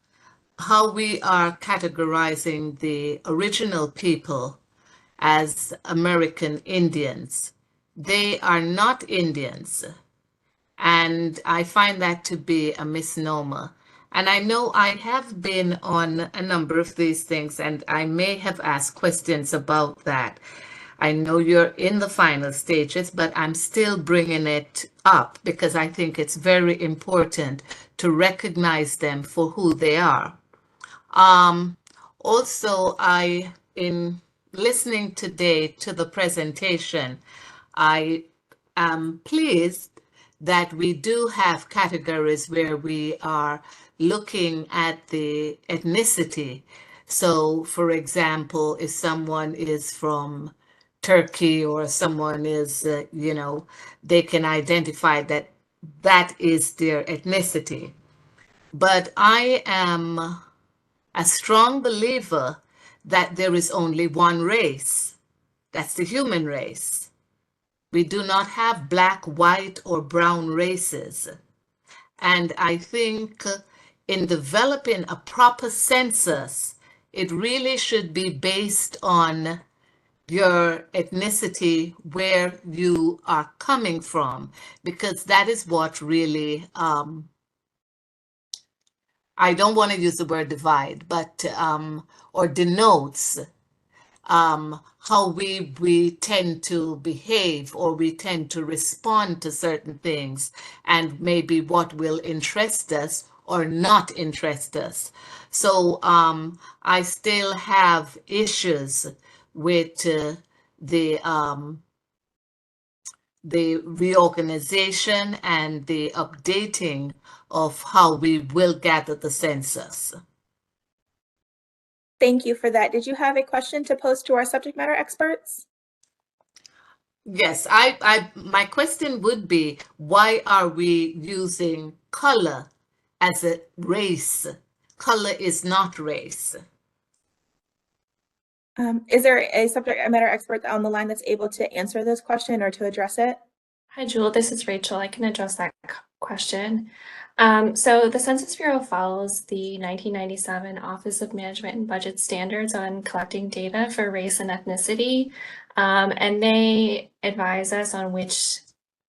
how we are categorizing the original people as American Indians. They are not Indians, and I find that to be a misnomer. And I know I have been on a number of these things, and I may have asked questions about that. I know you're in the final stages, but I'm still bringing it up because I think it's very important to recognize them for who they are. Also, in listening today to the presentation, I am pleased that we do have categories where we are looking at the ethnicity. So, for example, if someone is from Turkey or someone is, they can identify that that is their ethnicity. But I am a strong believer that there is only one race. That's the human race. We do not have black, white, or brown races. And I think in developing a proper census, it really should be based on your ethnicity, where you are coming from, because that is what really, I don't want to use the word divide, but, or denotes how we tend to behave or we tend to respond to certain things, and maybe what will interest us or not interest us. So I still have issues with the reorganization and the updating of how we will gather the census. Thank you for that. Did you have a question to pose to our subject matter experts? Yes, my question would be, why are we using color as a race? Color is not race. Is there a subject matter expert on the line that's able to answer this question or to address it? Hi, Jewel. This is Rachel. I can address that question. So the Census Bureau follows the 1997 Office of Management and Budget Standards on collecting data for race and ethnicity, and they advise us on which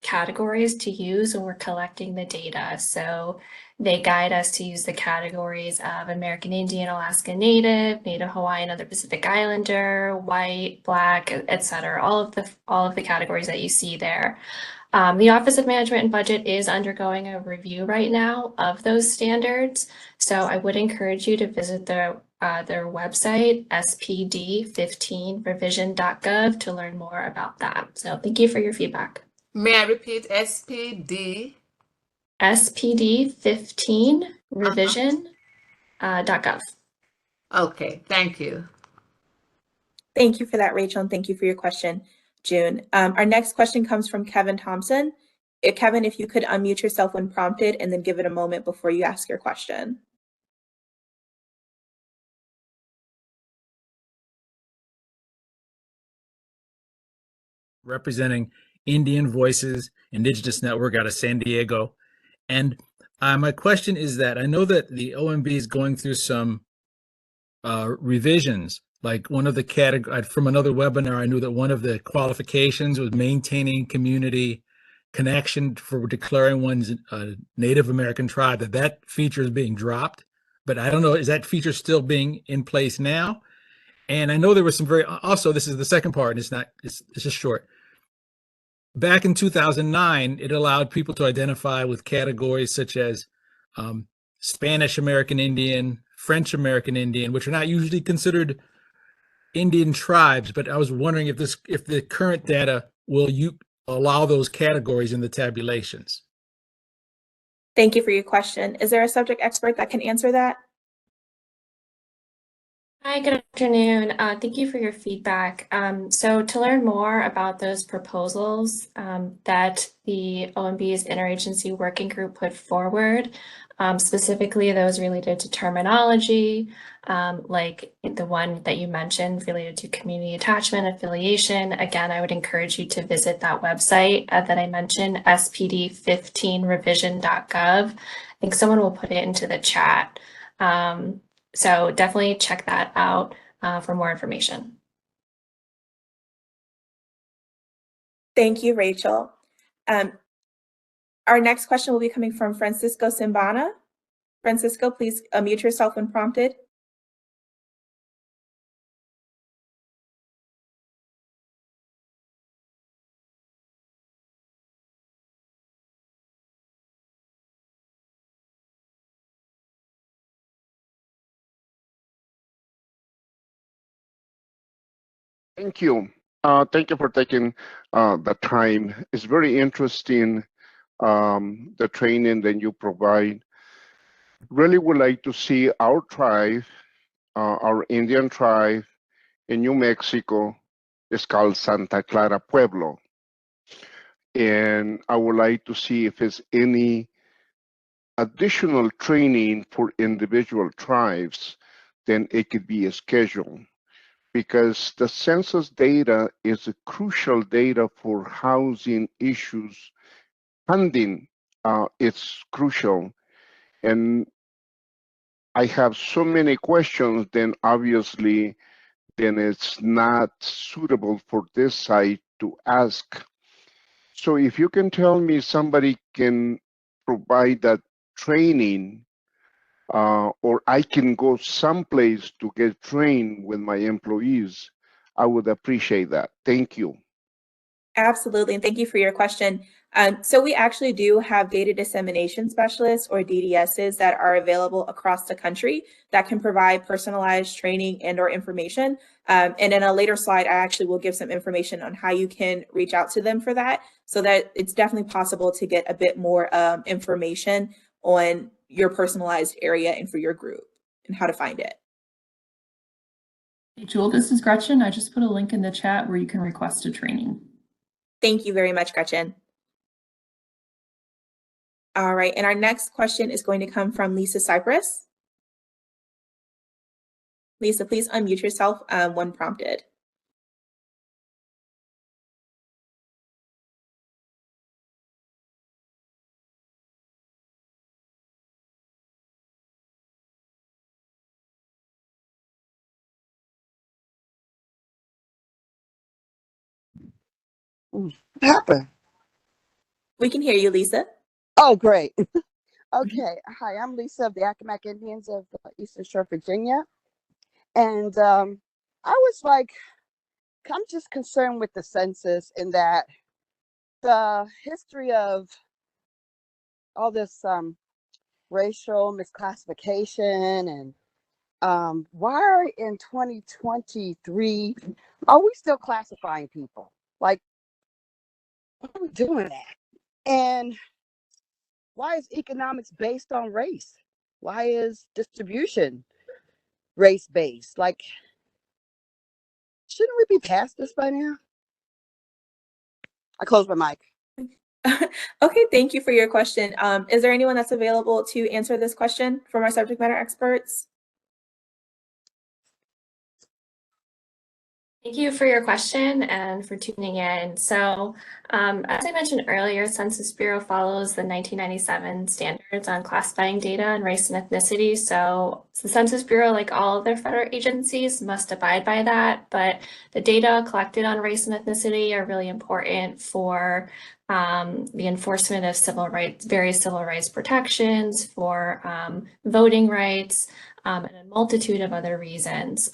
categories to use when we're collecting the data. So they guide us to use the categories of American Indian, Alaska Native, Native Hawaiian, other Pacific Islander, white, black, etc. All of the categories that you see there. The Office of Management and Budget is undergoing a review right now of those standards. So I would encourage you to visit their website, spd15revision.gov, to learn more about that. So thank you for your feedback. May I repeat SPD? spd15revision.gov. Okay, thank you. Thank you for that, Rachel, and thank you for your question, June. Our next question comes from Kevin Thompson. Kevin, if you could unmute yourself when prompted and then give it a moment before you ask your question. Representing Indian Voices Indigenous Network out of San Diego. And my question is that I know that the OMB is going through some revisions. Like one of the categories from another webinar, I knew that one of the qualifications was maintaining community connection for declaring one's Native American tribe, that feature is being dropped. But I don't know, is that feature still being in place now? And I know there was some also, this is the second part, and it's just short. Back in 2009, it allowed people to identify with categories such as Spanish American Indian, French American Indian, which are not usually considered Indian tribes, but I was wondering if the current data will allow those categories in the tabulations. Thank you for your question. Is there a subject expert that can answer that? Hi, good afternoon. Thank you for your feedback. So to learn more about those proposals that the OMB's interagency working group put forward, specifically those related to terminology, like the one that you mentioned related to community attachment affiliation, again, I would encourage you to visit that website that I mentioned, spd15revision.gov. I think someone will put it into the chat. So definitely check that out for more information. Thank you, Rachel. Our next question will be coming from Francisco Simbana. Francisco, please unmute yourself when prompted. Thank you. Thank you for taking the time. It's very interesting, the training that you provide. Really would like to see our tribe, our Indian tribe in New Mexico. It's called Santa Clara Pueblo. And I would like to see if there's any additional training for individual tribes, then it could be a schedule. Because the census data is a crucial data for housing issues. Funding, it's crucial. And I have so many questions, then obviously, then it's not suitable for this site to ask. So if you can tell me somebody can provide that training, or I can go someplace to get trained with my employees, I would appreciate that. Thank you. Absolutely, and thank you for your question. So we actually do have data dissemination specialists, or DDSs, that are available across the country that can provide personalized training and or information. And in a later slide, I actually will give some information on how you can reach out to them for that, so that it's definitely possible to get a bit more information on your personalized area and for your group and how to find it. Hey, Jewel, this is Gretchen. I just put a link in the chat where you can request a training. Thank you very much, Gretchen. All right, and our next question is going to come from Lisa Cypress. Lisa, please unmute yourself when prompted. What happened? We can hear you, Lisa. Oh, great. Okay. Hi, I'm Lisa of the Accomack Indians of Eastern Shore, Virginia. And I was like, I'm just concerned with the census in that the history of all this racial misclassification, and why in 2023 are we still classifying people? Like, why are we doing that? And why is economics based on race? Why is distribution race-based? Like, shouldn't we be past this by now? I close my mic. Okay, thank you for your question. Is there anyone that's available to answer this question from our subject matter experts? Thank you for your question and for tuning in. So as I mentioned earlier, Census Bureau follows the 1997 standards on classifying data on race and ethnicity. So the Census Bureau, like all of their federal agencies, must abide by that. But the data collected on race and ethnicity are really important for the enforcement of civil rights, various civil rights protections, for voting rights, and a multitude of other reasons.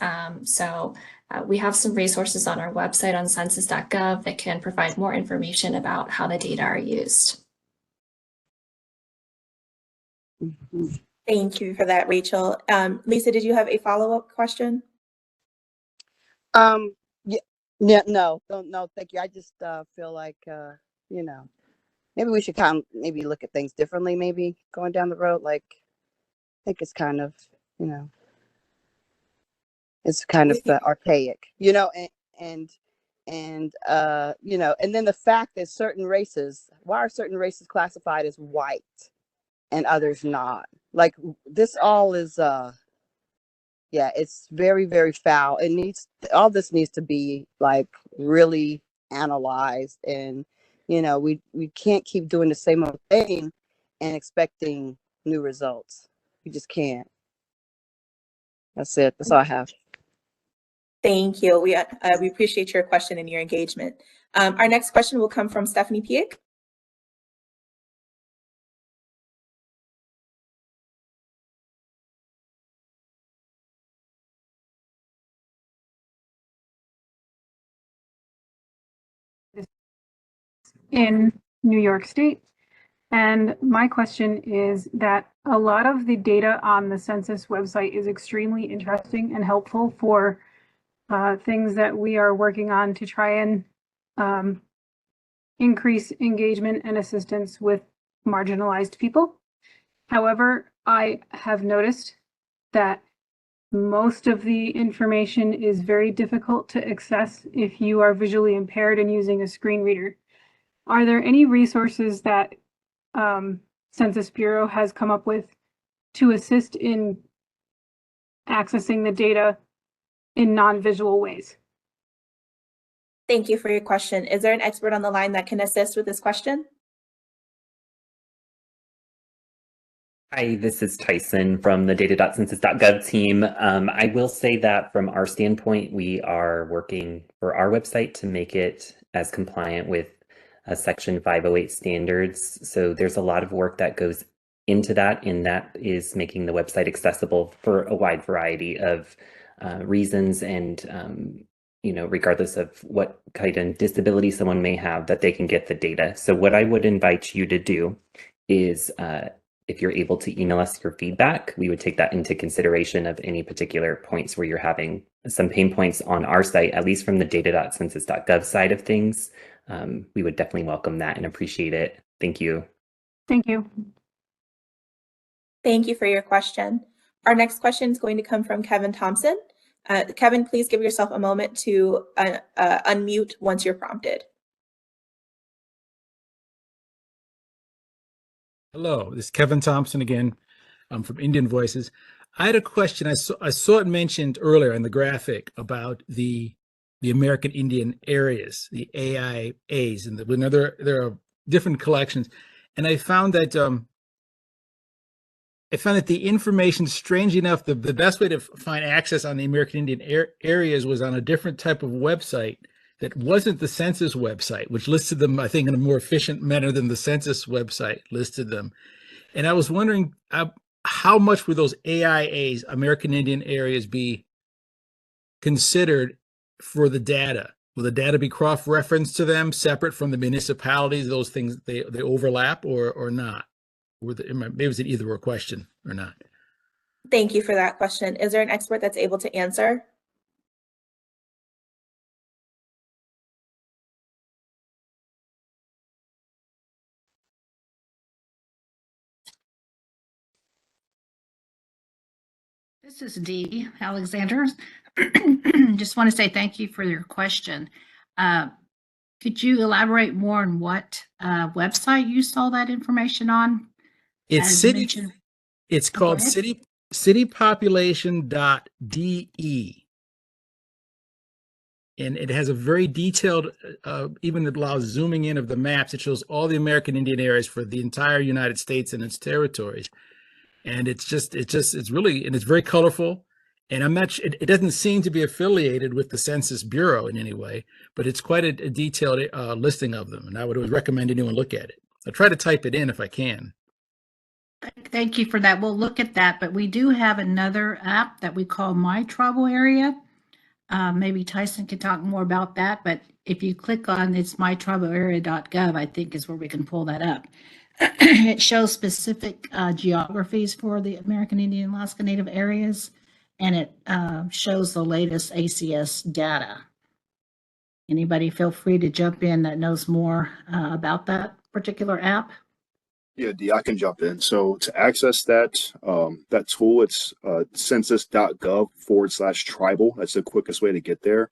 We have some resources on our website on census.gov that can provide more information about how the data are used. Thank you for that, Rachel. Lisa, did you have a follow-up question? Yeah, yeah, no, don't, no, thank you. I just feel like, you know, maybe we should maybe look at things differently, maybe going down the road. Like, I think it's kind of, you know, it's kind of archaic, you know, and you know, and then the fact that certain races, why are certain races classified as white and others not? Like, this all is yeah, it's very, very foul. It needs, all this needs to be like really analyzed, and you know, we can't keep doing the same old thing and expecting new results. We just can't. That's it. That's all I have. Thank you. We appreciate your question and your engagement. Our next question will come from Stephanie Piek. In New York State. And my question is that a lot of the data on the census website is extremely interesting and helpful for things that we are working on to try and increase engagement and assistance with marginalized people. However, I have noticed that most of the information is very difficult to access if you are visually impaired and using a screen reader. Are there any resources that Census Bureau has come up with to assist in accessing the data in non-visual ways? Thank you for your question. Is there an expert on the line that can assist with this question? Hi, this is Tyson from the data.census.gov team. I will say that from our standpoint, we are working for our website to make it as compliant with Section 508 standards. So there's a lot of work that goes into that, and that is making the website accessible for a wide variety of reasons, and you know, regardless of what kind of disability someone may have, that they can get the data. So what I would invite you to do is if you're able to email us your feedback, we would take that into consideration of any particular points where you're having some pain points on our site, at least from the data.census.gov side of things. We would definitely welcome that and appreciate it. Thank you. Thank you. Thank you for your question. Our next question is going to come from Kevin Thompson. Kevin, please give yourself a moment to unmute once you're prompted. Hello, this is Kevin Thompson again. I'm from Indian Voices. I had a question. I saw it mentioned earlier in the graphic about the American Indian areas, the AIAs, and there are different collections. And I found that the information, strange enough, the best way to find access on the American Indian areas was on a different type of website that wasn't the census website, which listed them, I think, in a more efficient manner than the census website listed them. And I was wondering, how much would those AIAs, American Indian areas, be considered for the data? Will the data be cross-referenced to them, separate from the municipalities? Those things, they overlap or not? Maybe it's an either or question or not. Thank you for that question. Is there an expert that's able to answer? This is Dee Alexander. Just want to say thank you for your question. Could you elaborate more on what website you saw that information on? It's called citypopulation.de. And it has a very detailed, even it allows zooming in of the maps. It shows all the American Indian areas for the entire United States and its territories. And it's really, and it's very colorful. And I'm not, it doesn't seem to be affiliated with the Census Bureau in any way, but it's quite a detailed listing of them. And I would recommend anyone look at it. I'll try to type it in if I can. Thank you for that. We'll look at that, but we do have another app that we call My Tribal Area. Maybe Tyson can talk more about that, but if you click on it's mytribalarea.gov, I think is where we can pull that up. It shows specific geographies for the American Indian Alaska Native areas, and it shows the latest ACS data. Anybody feel free to jump in that knows more about that particular app? Yeah, Dee, I can jump in. So to access that that tool, it's census.gov/tribal. That's the quickest way to get there.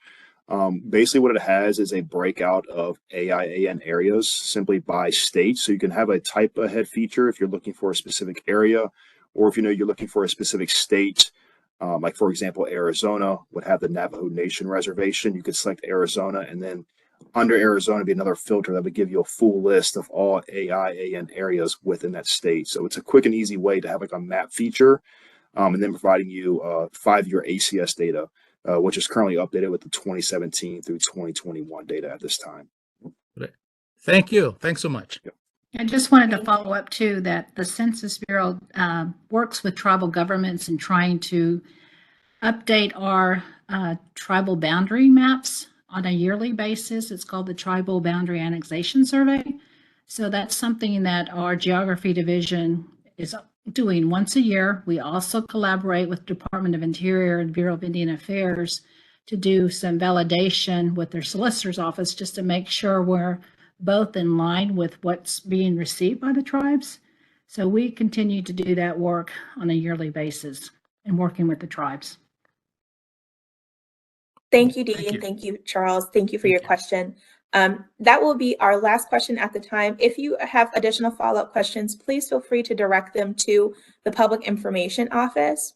Basically, what it has is a breakout of AIAN areas simply by state. So you can have a type ahead feature if you're looking for a specific area, or if you know you're looking for a specific state. Like for example, Arizona would have the Navajo Nation Reservation. You could select Arizona, and then under Arizona be another filter that would give you a full list of all AIAN areas within that state. So it's a quick and easy way to have like a map feature, and then providing you 5-year ACS data, which is currently updated with the 2017 through 2021 data at this time. Thank you. Thanks so much. Yep. I just wanted to follow up too that the Census Bureau works with tribal governments in trying to update our tribal boundary maps on a yearly basis. It's called the Tribal Boundary Annexation Survey. So that's something that our Geography Division is doing once a year. We also collaborate with Department of Interior and Bureau of Indian Affairs to do some validation with their solicitor's office just to make sure we're both in line with what's being received by the tribes. So we continue to do that work on a yearly basis and working with the tribes. Thank you, Dee, and thank you, Charles. Thank you for your question. That will be our last question at the time. If you have additional follow-up questions, please feel free to direct them to the Public Information Office.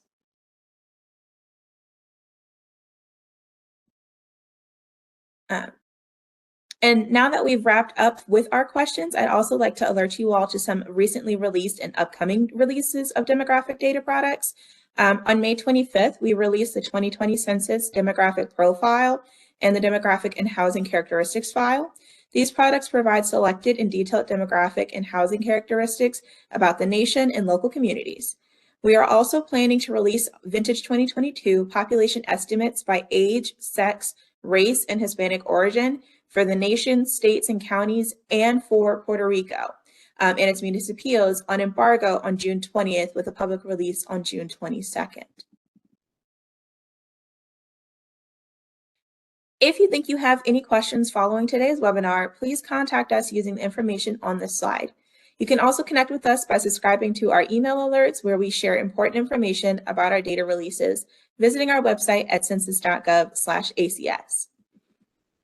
And now that we've wrapped up with our questions, I'd also like to alert you all to some recently released and upcoming releases of demographic data products. On May 25th, we released the 2020 Census Demographic Profile and the Demographic and Housing Characteristics File. These products provide selected and detailed demographic and housing characteristics about the nation and local communities. We are also planning to release Vintage 2022 population estimates by age, sex, race, and Hispanic origin for the nation, states, and counties, and for Puerto Rico and its municipios on embargo on June 20th with a public release on June 22nd. If you think you have any questions following today's webinar, please contact us using the information on this slide. You can also connect with us by subscribing to our email alerts where we share important information about our data releases, visiting our website at census.gov/ACS.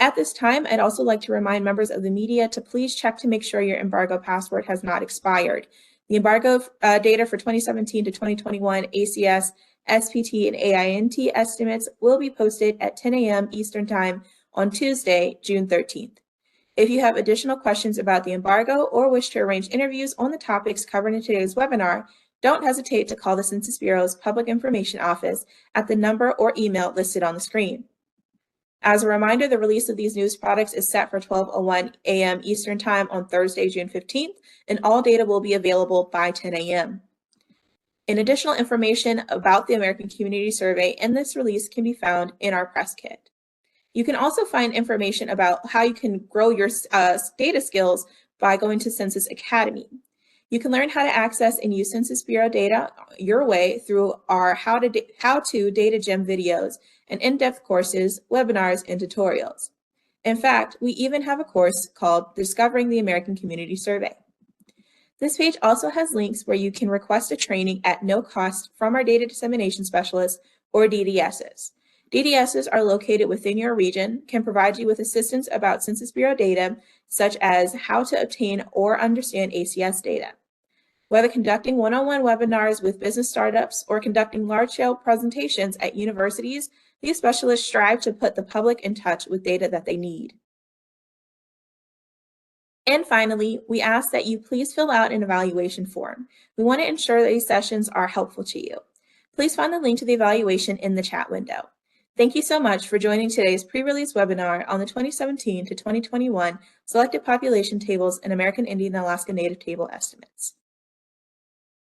At this time, I'd also like to remind members of the media to please check to make sure your embargo password has not expired. The embargo data for 2017 to 2021 ACS, SPT, and AINT estimates will be posted at 10 a.m. Eastern Time on Tuesday, June 13th. If you have additional questions about the embargo or wish to arrange interviews on the topics covered in today's webinar, don't hesitate to call the Census Bureau's Public Information Office at the number or email listed on the screen. As a reminder, the release of these news products is set for 12:01 a.m. Eastern Time on Thursday, June 15th, and all data will be available by 10 a.m. And additional information about the American Community Survey and this release can be found in our press kit. You can also find information about how you can grow your data skills by going to Census Academy. You can learn how to access and use Census Bureau data your way through our how-to data gem videos and in-depth courses, webinars, and tutorials. In fact, we even have a course called Discovering the American Community Survey. This page also has links where you can request a training at no cost from our data dissemination specialists or DDSs. DDSs are located within your region, can provide you with assistance about Census Bureau data, such as how to obtain or understand ACS data. Whether conducting one-on-one webinars with business startups or conducting large-scale presentations at universities, these specialists strive to put the public in touch with data that they need. And finally, we ask that you please fill out an evaluation form. We want to ensure that these sessions are helpful to you. Please find the link to the evaluation in the chat window. Thank you so much for joining today's pre-release webinar on the 2017 to 2021 Selected Population Tables and American Indian and Alaska Native Table Estimates.